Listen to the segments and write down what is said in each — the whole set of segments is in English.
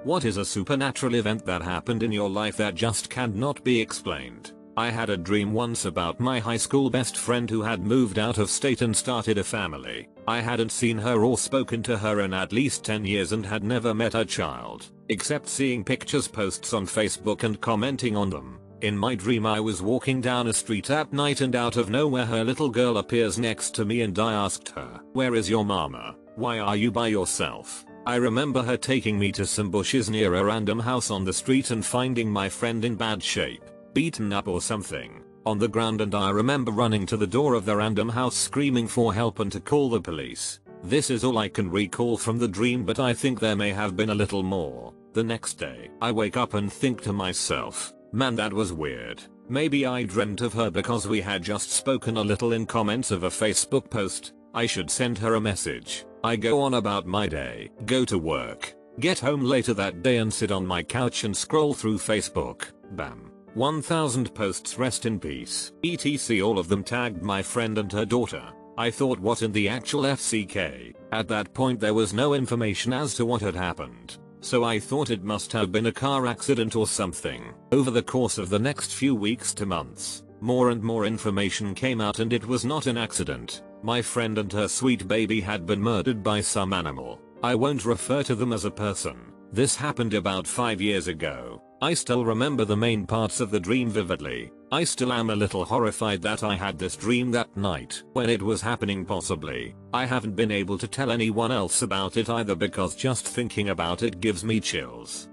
What is a supernatural event that happened in your life that just cannot be explained? I had a dream once about my high school best friend who had moved out of state and started a family. I hadn't seen her or spoken to her in at least 10 years and had never met her child, except seeing pictures posts on Facebook and commenting on them. In my dream I was walking down a street at night and out of nowhere her little girl appears next to me and I asked her, "Where is your mama? Why are you by yourself?" I remember her taking me to some bushes near a random house on the street and finding my friend in bad shape, beaten up or something, on the ground, and I remember running to the door of the random house screaming for help and to call the police. This is all I can recall from the dream, but I think there may have been a little more. The next day, I wake up and think to myself, man, that was weird. Maybe I dreamt of her because we had just spoken a little in comments of a Facebook post. I should send her a message. I go on about my day, go to work, get home later that day and sit on my couch and scroll through Facebook. Bam. 1000 posts, rest in peace, etc. All of them tagged my friend and her daughter. I thought, what in the actual FCK? At that point there was no information as to what had happened, so I thought it must have been a car accident or something. Over the course of the next few weeks to months, more and more information came out and it was not an accident. My friend and her sweet baby had been murdered by some animal. I won't refer to them as a person. This happened about 5 years ago. I still remember the main parts of the dream vividly. I still am a little horrified that I had this dream that night when it was happening possibly. I haven't been able to tell anyone else about it either because just thinking about it gives me chills.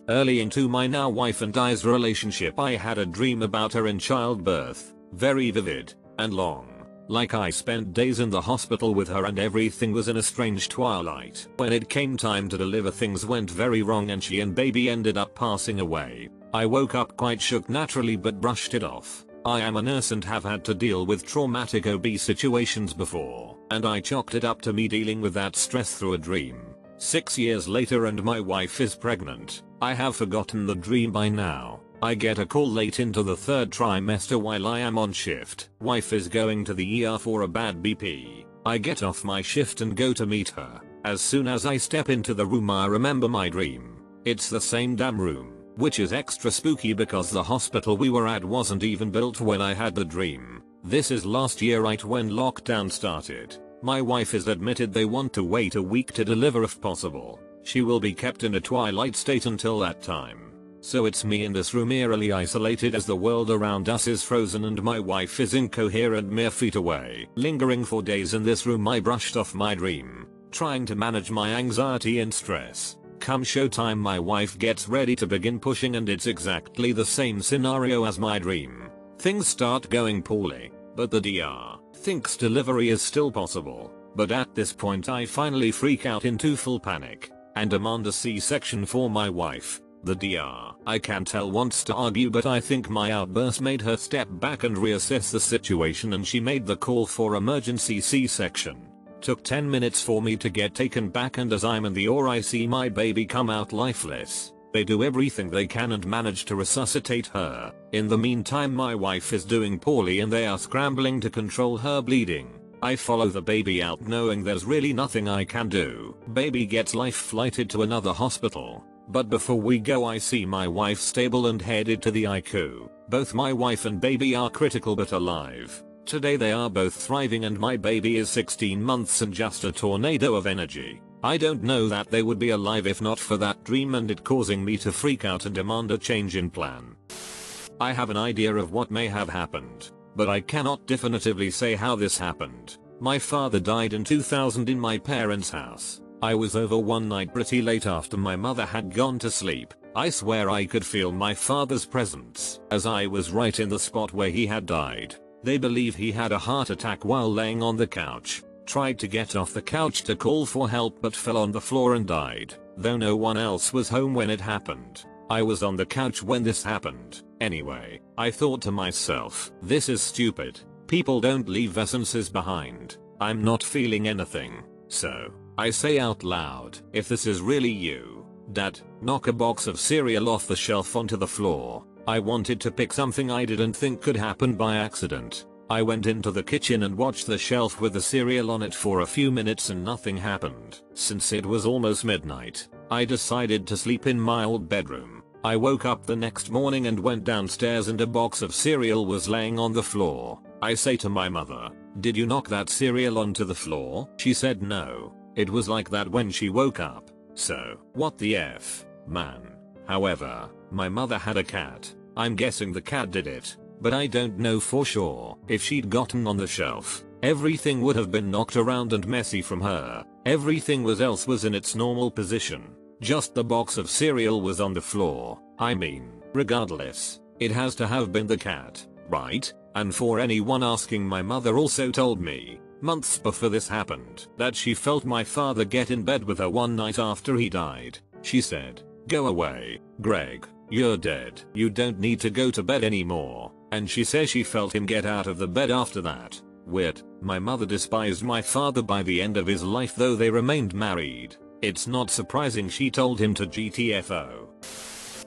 Early into my now wife and I's relationship I had a dream about her in childbirth. Very vivid and long. Like I spent days in the hospital with her and everything was in a strange twilight. When it came time to deliver, things went very wrong and she and baby ended up passing away. I woke up quite shook naturally but brushed it off. I am a nurse and have had to deal with traumatic OB situations before, and I chalked it up to me dealing with that stress through a dream. 6 years later and my wife is pregnant. I have forgotten the dream by now. I get a call late into the 3rd trimester while I am on shift. Wife is going to the ER for a bad BP. I get off my shift and go to meet her. As soon as I step into the room I remember my dream. It's the same damn room, which is extra spooky because the hospital we were at wasn't even built when I had the dream. This is last year, right when lockdown started. My wife has admitted they want to wait a week to deliver if possible. She will be kept in a twilight state until that time. So it's me in this room eerily isolated as the world around us is frozen and my wife is incoherent mere feet away. Lingering for days in this room I brushed off my dream, trying to manage my anxiety and stress. Come showtime my wife gets ready to begin pushing and it's exactly the same scenario as my dream. Things start going poorly, but the DR thinks delivery is still possible. But at this point I finally freak out into full panic and demand a C-section for my wife. The DR, I can tell, wants to argue, but I think my outburst made her step back and reassess the situation and she made the call for emergency C-section. Took 10 minutes for me to get taken back and as I'm in the OR I see my baby come out lifeless. They do everything they can and manage to resuscitate her. In the meantime my wife is doing poorly and they are scrambling to control her bleeding. I follow the baby out knowing there's really nothing I can do. Baby gets life flighted to another hospital. But before we go I see my wife stable and headed to the ICU. Both my wife and baby are critical but alive. Today they are both thriving and my baby is 16 months and just a tornado of energy. I don't know that they would be alive if not for that dream and it causing me to freak out and demand a change in plan. I have an idea of what may have happened, but I cannot definitively say how this happened. My father died in 2000 in my parents' house. I was over one night pretty late after my mother had gone to sleep. I swear I could feel my father's presence as I was right in the spot where he had died. They believe he had a heart attack while laying on the couch. Tried to get off the couch to call for help but fell on the floor and died, though no one else was home when it happened. I was on the couch when this happened. Anyway, I thought to myself, this is stupid. People don't leave essences behind. I'm not feeling anything. So I say out loud, if this is really you, Dad, knock a box of cereal off the shelf onto the floor. I wanted to pick something I didn't think could happen by accident. I went into the kitchen and watched the shelf with the cereal on it for a few minutes and nothing happened. Since it was almost midnight, I decided to sleep in my old bedroom. I woke up the next morning and went downstairs and a box of cereal was laying on the floor. I say to my mother, "Did you knock that cereal onto the floor?" She said no. It was like that when she woke up. So, what the F, man. However, my mother had a cat. I'm guessing the cat did it, but I don't know for sure. If she'd gotten on the shelf, everything would have been knocked around and messy from her. Everything else was in its normal position. Just the box of cereal was on the floor. I mean, regardless, it has to have been the cat, right? And for anyone asking, my mother also told me, months before this happened, that she felt my father get in bed with her one night after he died. She said, "Go away, Greg, you're dead. You don't need to go to bed anymore." And she says she felt him get out of the bed after that. Weird. My mother despised my father by the end of his life, though they remained married. It's not surprising she told him to GTFO.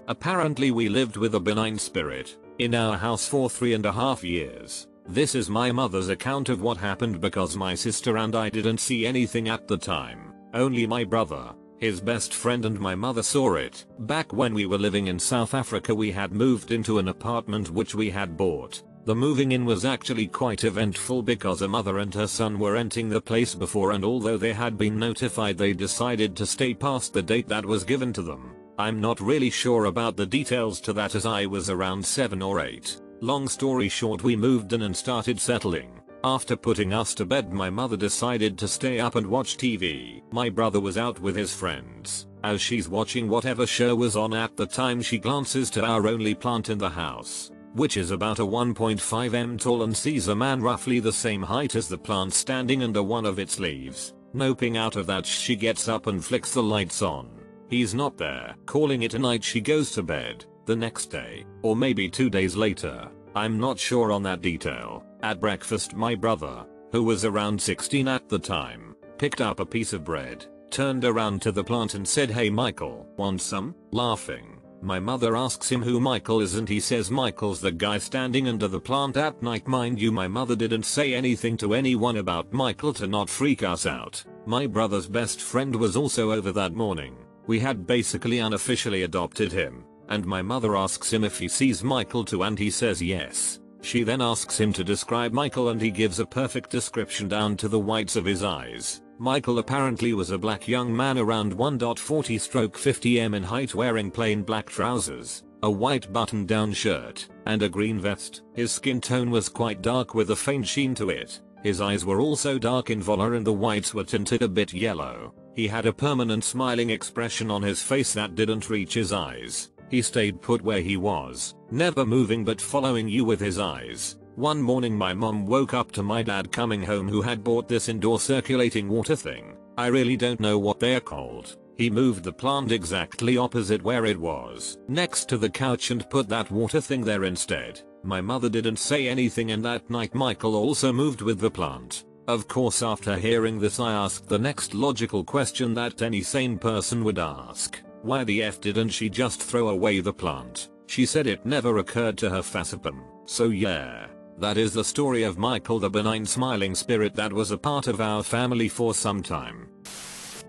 Apparently we lived with a benign spirit in our house for 3.5 years. This is my mother's account of what happened because my sister and I didn't see anything at the time. Only my brother, his best friend and my mother saw it. Back when we were living in South Africa, we had moved into an apartment which we had bought. The moving in was actually quite eventful because a mother and her son were renting the place before, and although they had been notified, they decided to stay past the date that was given to them. I'm not really sure about the details to that as I was around 7 or 8. Long story short, we moved in and started settling. After putting us to bed, my mother decided to stay up and watch TV. My brother was out with his friends. As she's watching whatever show was on at the time, she glances to our only plant in the house, which is about a 1.5 m tall, and sees a man roughly the same height as the plant standing under one of its leaves. Noping out of that, she gets up and flicks the lights on. He's not there. Calling it a night, she goes to bed. The next day, or maybe 2 days later, I'm not sure on that detail, at breakfast my brother, who was around 16 at the time, picked up a piece of bread, turned around to the plant and said, "Hey Michael, want some?" Laughing, my mother asks him who Michael is, and he says Michael's the guy standing under the plant at night. Mind you, my mother didn't say anything to anyone about Michael to not freak us out. My brother's best friend was also over that morning. We had basically unofficially adopted him, and my mother asks him if he sees Michael too, and he says yes. She then asks him to describe Michael, and he gives a perfect description down to the whites of his eyes. Michael apparently was a black young man around 1.40-50 m in height, wearing plain black trousers, a white button-down shirt, and a green vest. His skin tone was quite dark with a faint sheen to it. His eyes were also dark in color and the whites were tinted a bit yellow. He had a permanent smiling expression on his face that didn't reach his eyes. He stayed put where he was, never moving but following you with his eyes. One morning my mom woke up to my dad coming home, who had bought this indoor circulating water thing. I really don't know what they're called. He moved the plant exactly opposite where it was, next to the couch, and put that water thing there instead. My mother didn't say anything, and that night Michael also moved with the plant. Of course, after hearing this, I asked the next logical question that any sane person would ask. Why the F didn't she just throw away the plant? She said it never occurred to her facepam. So yeah, that is the story of Michael, the benign smiling spirit that was a part of our family for some time.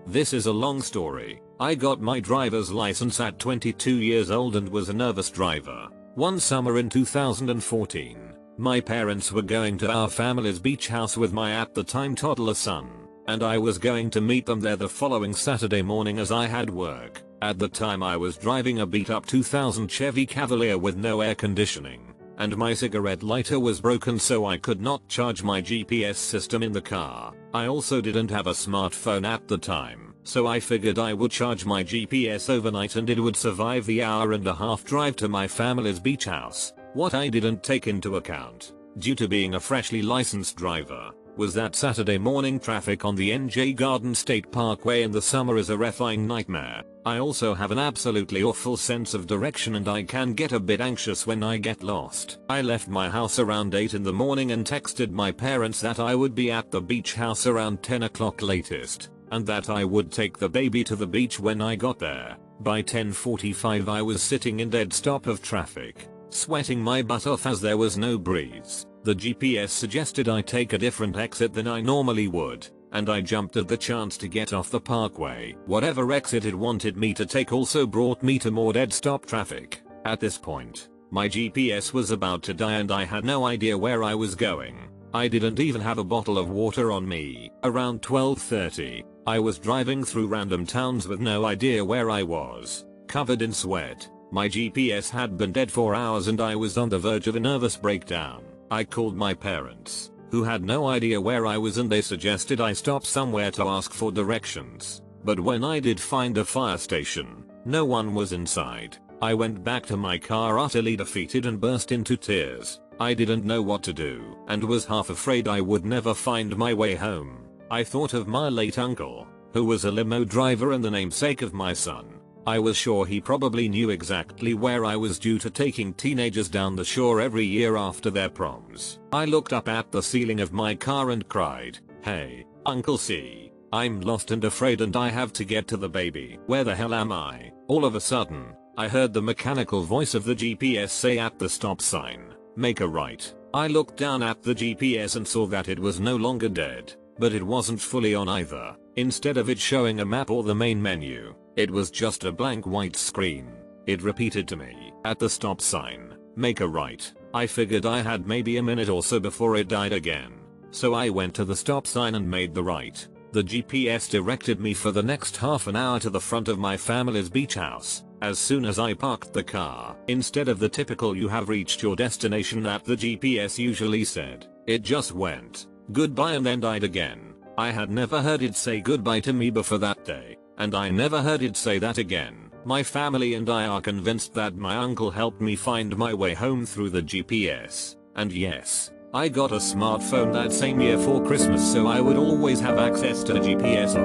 This is a long story. I got my driver's license at 22 years old and was a nervous driver. One summer in 2014, my parents were going to our family's beach house with my at the time toddler son, and I was going to meet them there the following Saturday morning as I had work. At the time I was driving a beat up 2000 Chevy Cavalier with no air conditioning, and my cigarette lighter was broken, so I could not charge my GPS system in the car. I also didn't have a smartphone at the time, so I figured I would charge my GPS overnight and it would survive the hour-and-a-half drive to my family's beach house. What I didn't take into account, due to being a freshly licensed driver, was that Saturday morning traffic on the NJ Garden State Parkway in the summer is a effing nightmare. I also have an absolutely awful sense of direction and I can get a bit anxious when I get lost. I left my house around 8 in the morning and texted my parents that I would be at the beach house around 10 o'clock latest, and that I would take the baby to the beach when I got there. By 10:45 I was sitting in dead stop of traffic, sweating my butt off as there was no breeze. The GPS suggested I take a different exit than I normally would, and I jumped at the chance to get off the parkway. Whatever exit it wanted me to take also brought me to more dead stop traffic. At this point, my GPS was about to die and I had no idea where I was going. I didn't even have a bottle of water on me. Around 12:30, I was driving through random towns with no idea where I was. Covered in sweat, my GPS had been dead for hours and I was on the verge of a nervous breakdown. I called my parents, who had no idea where I was, and they suggested I stop somewhere to ask for directions. But when I did find a fire station, no one was inside. I went back to my car utterly defeated and burst into tears. I didn't know what to do and was half afraid I would never find my way home. I thought of my late uncle, who was a limo driver and the namesake of my son. I was sure he probably knew exactly where I was due to taking teenagers down the shore every year after their proms. I looked up at the ceiling of my car and cried, "Hey, Uncle C, I'm lost and afraid and I have to get to the baby. Where the hell am I?" All of a sudden, I heard the mechanical voice of the GPS say at the stop sign, "Make a right." I looked down at the GPS and saw that it was no longer dead, but it wasn't fully on either. Instead of it showing a map or the main menu, it was just a blank white screen. It repeated to me, at the stop sign, "Make a right." I figured I had maybe a minute or so before it died again, so I went to the stop sign and made the right. The GPS directed me for the next half an hour to the front of my family's beach house. As soon as I parked the car, instead of the typical "you have reached your destination" that the GPS usually said, it just went, "Goodbye," and then died again. I had never heard it say goodbye to me before that day, and I never heard it say that again. My family and I are convinced that my uncle helped me find my way home through the GPS. And yes, I got a smartphone that same year for Christmas, so I would always have access to the GPS.